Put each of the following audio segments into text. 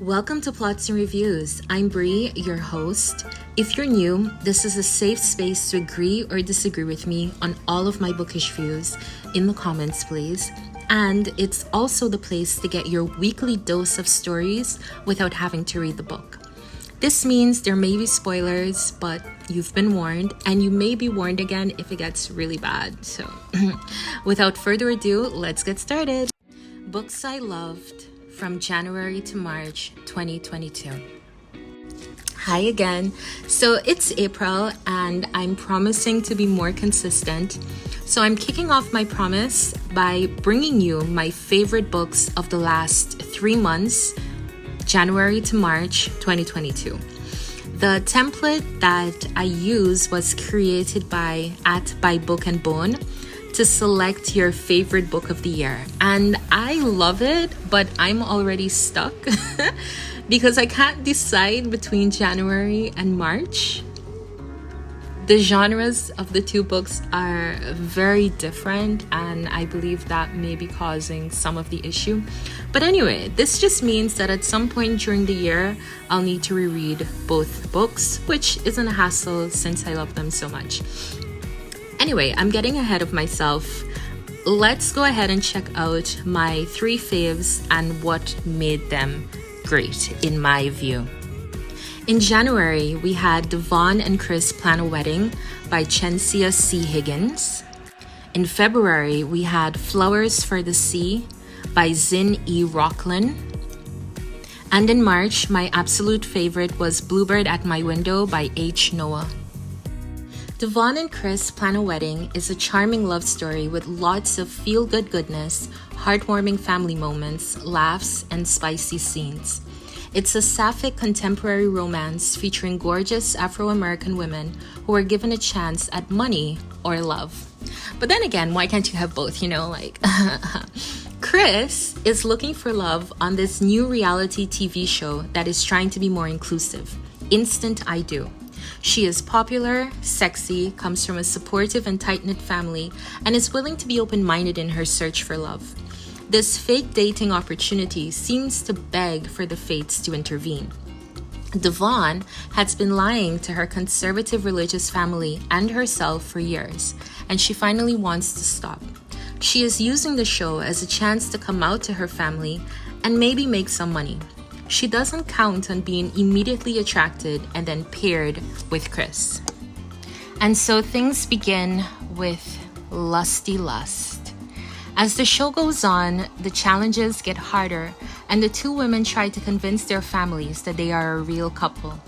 Welcome to Plots and Reviews. I'm Brie, your host. If you're new, this is a safe space to agree or disagree with me on all of my bookish views in the comments, please. And it's also the place to get your weekly dose of stories without having to read the book. This means there may be spoilers, but you've been warned, and you may be warned again if it gets really bad. So, without further ado, let's get started. Books I loved from January to March 2022. Hi again. So it's April and I'm promising to be more consistent. So I'm kicking off my promise by bringing you my favorite books of the last 3 months, January to March 2022. The template that I use was created by Book and Bone to select your favorite book of the year. And I love it, but I'm already stuck because I can't decide between January and March. The genres of the two books are very different, and I believe that may be causing some of the issue. But anyway, this just means that at some point during the year, I'll need to reread both books, which isn't a hassle since I love them so much. Anyway, I'm getting ahead of myself. Let's go ahead and check out my 3 faves and what made them great in my view. In January, we had Devon and Kris Plan a Wedding by Chencia C. Higgins. In February, we had Flowers for the Sea by Zin E. Rocklyn. And in March, my absolute favorite was Bluebird at My Window by H. Noah. Devon and Kris Plan a Wedding is a charming love story with lots of feel-good goodness, heartwarming family moments, laughs, and spicy scenes. It's a sapphic contemporary romance featuring gorgeous Afro-American women who are given a chance at money or love. But then again, why can't you have both, Kris is looking for love on this new reality TV show that is trying to be more inclusive, Instant I Do. She is popular, sexy, comes from a supportive and tight-knit family, and is willing to be open-minded in her search for love. This fake dating opportunity seems to beg for the fates to intervene. Devon has been lying to her conservative religious family and herself for years, and she finally wants to stop. She is using the show as a chance to come out to her family and maybe make some money. She doesn't count on being immediately attracted and then paired with Kris. And so things begin with lusty lust. As the show goes on, the challenges get harder, and the two women try to convince their families that they are a real couple.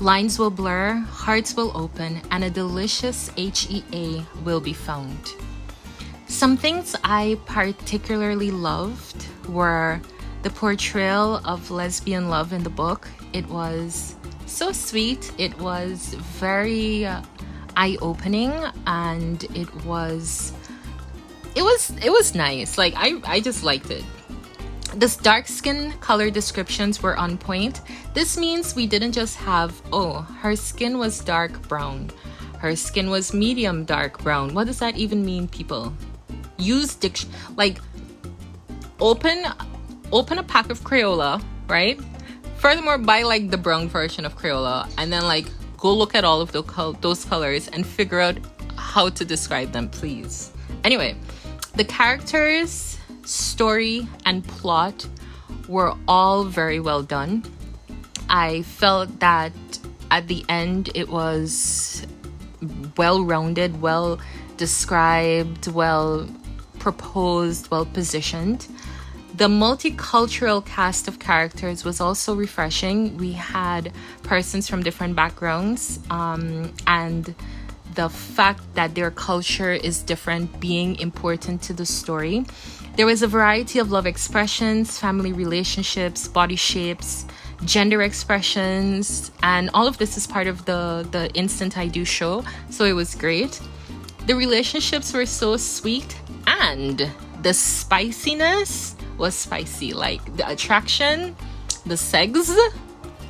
Lines will blur, hearts will open, and a delicious HEA will be found. Some things I particularly loved were the portrayal of lesbian love in the book. It was so sweet. It was very eye-opening, and it was nice. I just liked it. The dark skin color descriptions were on point. This means we didn't just have, her skin was dark brown. Her skin was medium dark brown. What does that even mean, people? Use open a pack of Crayola, right? Furthermore, buy the brown version of Crayola and then go look at all of those colors and figure out how to describe them, please. Anyway, the characters, story, and plot were all very well done. I felt that at the end it was well-rounded, well described, well proposed, well positioned. The multicultural cast of characters was also refreshing. We had persons from different backgrounds, and the fact that their culture is different being important to the story. There was a variety of love expressions, family relationships, body shapes, gender expressions, and all of this is part of the Instant I Do show, so it was great. The relationships were so sweet, and the spiciness was spicy. The attraction, the sex,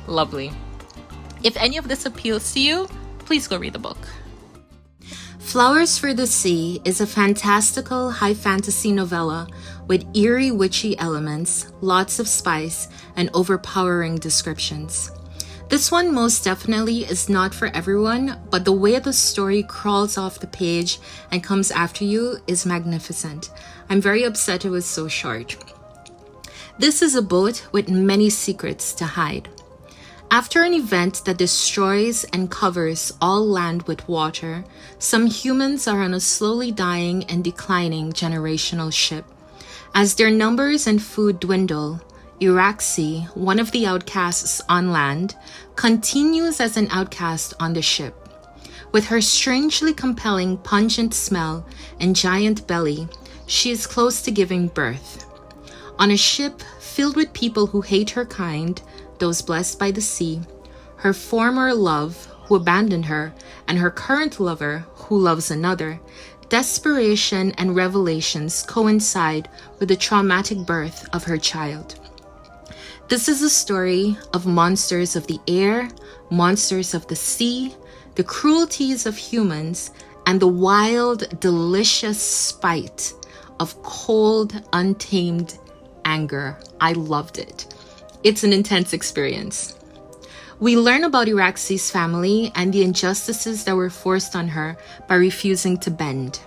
lovely. If any of this appeals to you, please go read the book. Flowers for the Sea is a fantastical high fantasy novella with eerie witchy elements, lots of spice, and overpowering descriptions. This one most definitely is not for everyone, but the way the story crawls off the page and comes after you is magnificent. I'm very upset it was so short. This is a boat with many secrets to hide. After an event that destroys and covers all land with water, some humans are on a slowly dying and declining generational ship. As their numbers and food dwindle, Iraxi, one of the outcasts on land, continues as an outcast on the ship. With her strangely compelling pungent smell and giant belly, she is close to giving birth. On a ship filled with people who hate her kind, those blessed by the sea, her former love, who abandoned her, and her current lover, who loves another, desperation and revelations coincide with the traumatic birth of her child. This is a story of monsters of the air, monsters of the sea, the cruelties of humans, and the wild, delicious spite of cold, untamed anger. I loved it. It's an intense experience. We learn about Iraxi's family and the injustices that were forced on her by refusing to bend.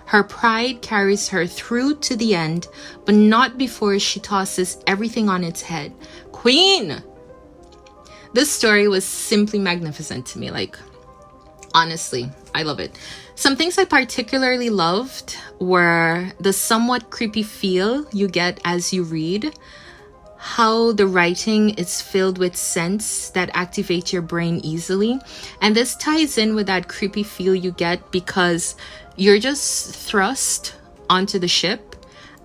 Her pride carries her through to the end, but not before she tosses everything on its head. Queen! This story was simply magnificent to me. Honestly, I love it. Some things I particularly loved were the somewhat creepy feel you get as you read, how the writing is filled with scents that activate your brain easily. And this ties in with that creepy feel you get because you're just thrust onto the ship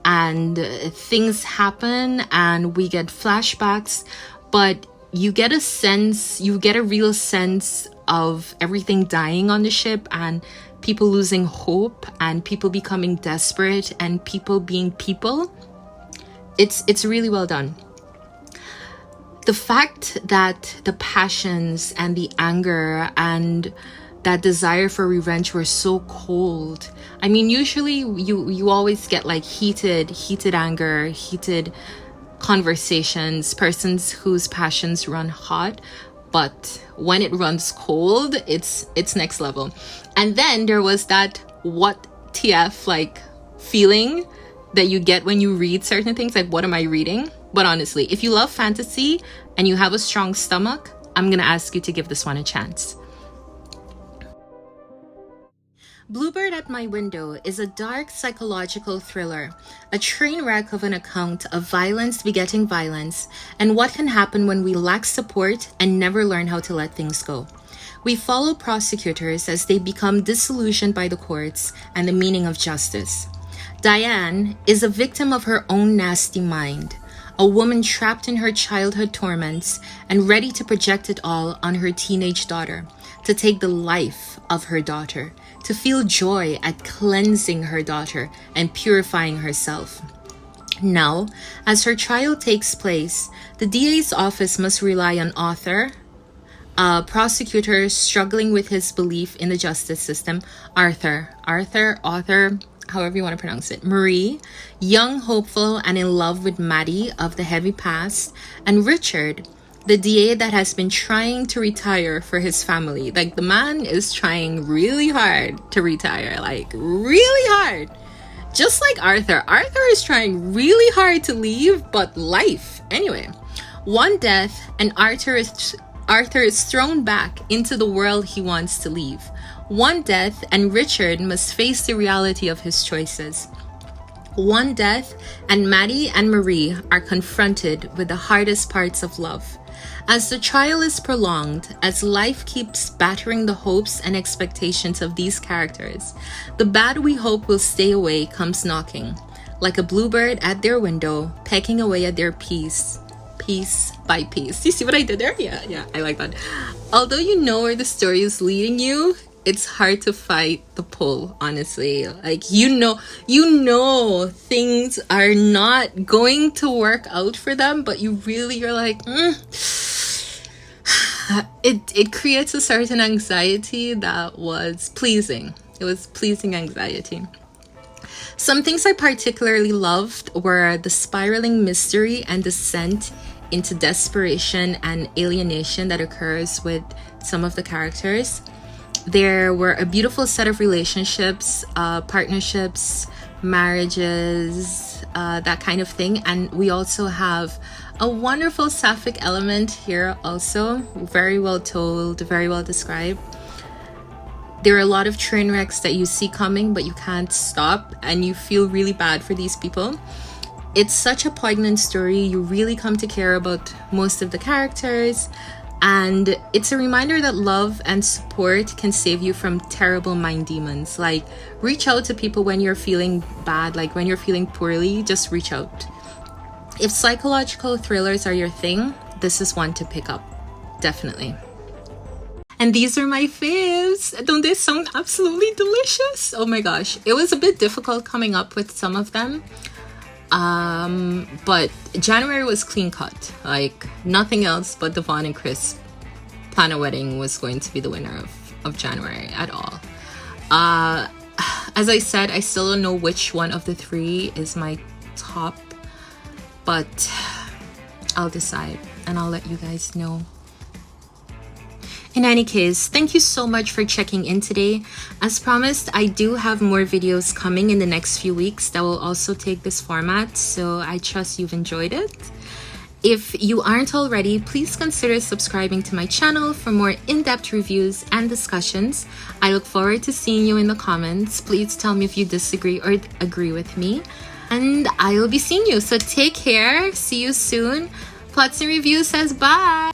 and things happen and we get flashbacks, but you get a real sense of everything dying on the ship and people losing hope and people becoming desperate and people being people. It's really well done. The fact that the passions and the anger and that desire for revenge were so cold. I mean, usually you always get heated anger, heated conversations, persons whose passions run hot, but when it runs cold, it's next level. And then there was that what TF feeling that you get when you read certain things, what am I reading? But honestly, if you love fantasy and you have a strong stomach, I'm gonna ask you to give this one a chance. Bluebird at My Window is a dark psychological thriller, a train wreck of an account of violence begetting violence and what can happen when we lack support and never learn how to let things go. We follow prosecutors as they become disillusioned by the courts and the meaning of justice. Diane is a victim of her own nasty mind, a woman trapped in her childhood torments and ready to project it all on her teenage daughter, to take the life of her daughter, to feel joy at cleansing her daughter and purifying herself. Now, as her trial takes place, the DA's office must rely on Arthur, a prosecutor struggling with his belief in the justice system, Arthur, however you want to pronounce it, Marie, young, hopeful, and in love with Maddie of the heavy past, and Richard, the DA that has been trying to retire for his family. The man is trying really hard to retire, really hard. Just like Arthur. Arthur is trying really hard to leave, but life. Anyway, one death and Arthur is thrown back into the world he wants to leave. One death and Richard must face the reality of his choices. One death and Maddie and Marie are confronted with the hardest parts of love. As the trial is prolonged, as life keeps battering the hopes and expectations of these characters, the bad we hope will stay away comes knocking, like a bluebird at their window, pecking away at their peace by piece. You see what I did there? Yeah, I like that. Although you know where the story is leading you, it's hard to fight the pull, honestly. You know things are not going to work out for them, but you're it creates a certain anxiety that was pleasing. It was pleasing anxiety. Some things I particularly loved were the spiraling mystery and descent into desperation and alienation that occurs with some of the characters. There were a beautiful set of relationships, partnerships, marriages, that kind of thing. And we also have a wonderful sapphic element here also. Very well told, very well described. There are a lot of train wrecks that you see coming, but you can't stop, and you feel really bad for these people. It's such a poignant story. You really come to care about most of the characters, and it's a reminder that love and support can save you from terrible mind demons. Like, reach out to people when you're feeling bad, like when you're feeling poorly, just reach out. If psychological thrillers are your thing, this is one to pick up, definitely. And these are my faves. Don't they sound absolutely delicious? Oh my gosh. It was a bit difficult coming up with some of them. But January was clean cut. Like, nothing else but the Vaughn and Kris Plan a Wedding was going to be the winner of January at all. As I said, I still don't know which one of the three is my top. But I'll decide and I'll let you guys know. In any case, thank you so much for checking in today. As promised, I do have more videos coming in the next few weeks that will also take this format, so I trust you've enjoyed it. If you aren't already, please consider subscribing to my channel for more in-depth reviews and discussions. I look forward to seeing you in the comments. Please tell me if you disagree or agree with me. And I will be seeing you, so take care. See you soon. Plots and Reviews says bye.